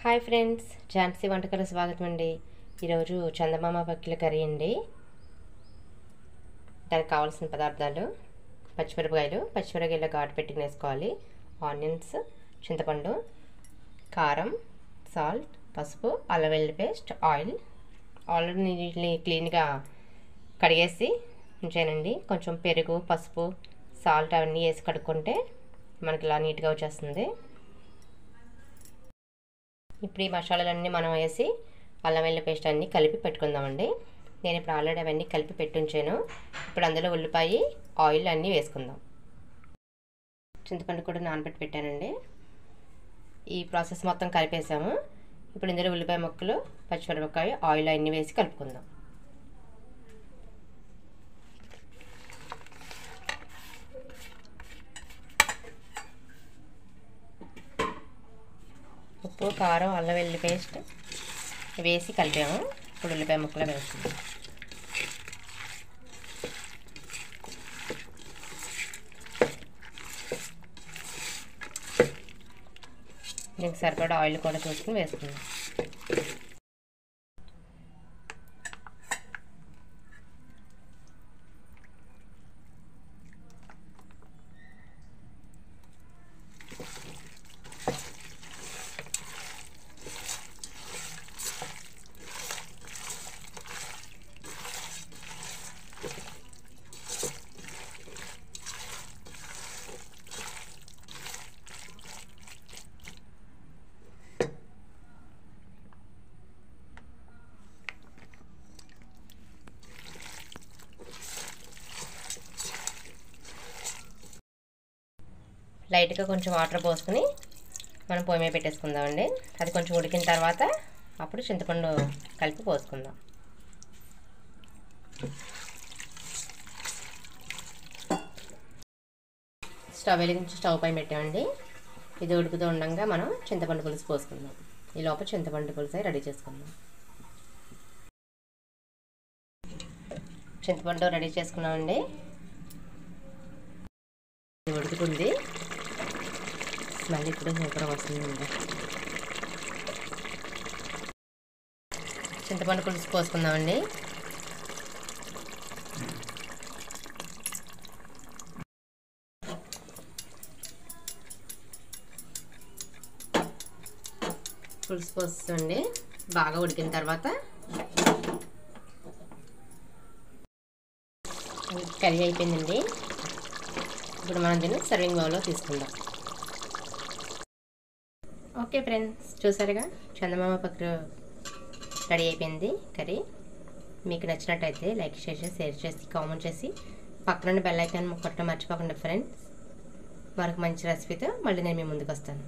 Hi friends, Jhansi వంటకాల స్వాగతం అండి. ఈరోజు చందమామ పక్కిల కర్రీ అండి. దానికి కావాల్సిన పదార్థాలు: పచ్చిమిరపకాయలు ఘాటు పెట్టి వేసుకోవాలి, ఆనియన్స్, చింతపండు, కారం, సాల్ట్, పసుపు, అల్లం వెల్లుల్లి పేస్ట్, ఆయిల్. ఆల్రెడీ నీటిని క్లీన్గా కడిగేసి ఉంచానండి. కొంచెం పెరుగు, పసుపు, సాల్ట్ అవన్నీ వేసి కడుక్కుంటే మనకి ఇలా నీట్గా వచ్చేస్తుంది. ఇప్పుడు ఈ మసాలాలన్నీ మనం వేసి అల్లం వెల్లుల్లి పేస్ట్ అన్నీ కలిపి పెట్టుకుందామండి. నేను ఇప్పుడు ఆల్రెడీ అవన్నీ కలిపి పెట్టుంచాను. ఇప్పుడు అందులో ఉల్లిపాయ, ఆయిల్ అన్నీ వేసుకుందాం. చింతపండు కూడా నానబెట్టి పెట్టానండి. ఈ ప్రాసెస్ మొత్తం కలిపేసాము. ఇప్పుడు ఇందులో ఉల్లిపాయ ముక్కలు, పచ్చిమిరపకాయ, ఆయిల్ అన్నీ వేసి కలుపుకుందాం. ఉప్పు, కారం, అల్లం వెల్లుల్లి పేస్ట్ వేసి కలిపాము. ఇప్పుడు ఉల్లిపాయ ముక్కలు వేస్తుంది. దీనికి సరిపడా ఆయిల్ కూడా చూసుకుని వేసుకుందాం. లైట్గా కొంచెం వాటర్ పోసుకుని మనం పొయ్యి మీద పెట్టేసుకుందామండి. అది కొంచెం ఉడికిన తర్వాత అప్పుడు చింతపండు కలిపి పోసుకుందాం. స్టవ్ వెలిగించి స్టవ్ పైన పెట్టామండి. ఇది ఉడుకుతూ ఉండగా మనం చింతపండు పులుసు పోసుకుందాం. ఈ లోపల చింతపండు పులుసు రెడీ చేసుకుందాం. చింతపండు రెడీ చేసుకున్నామండి. ఉడుకుతుంది. స్మెల్ ఇప్పుడు సూపర్గా వస్తుందండి. చింతపండు పులుసు పోసుకుందామండి. పులుసు పోస్తుంది. బాగా ఉడికిన తర్వాత కర్రీ అయిపోయిందండి. ఇప్పుడు మనం దీన్ని సర్వింగ్ బౌల్లో తీసుకుందాం. ఓకే ఫ్రెండ్స్, చూసారుగా చందమామ పక్కిల రెడీ అయిపోయింది కర్రీ. మీకు నచ్చినట్టయితే లైక్ చేసి, షేర్ చేసి, కామెంట్ చేసి, పక్కన బెల్ ఐకాన్ కొట్టడం మర్చిపోకండి ఫ్రెండ్స్. మరొక మంచి రెసిపీతో మళ్ళీ నేను మీ ముందుకు వస్తాను.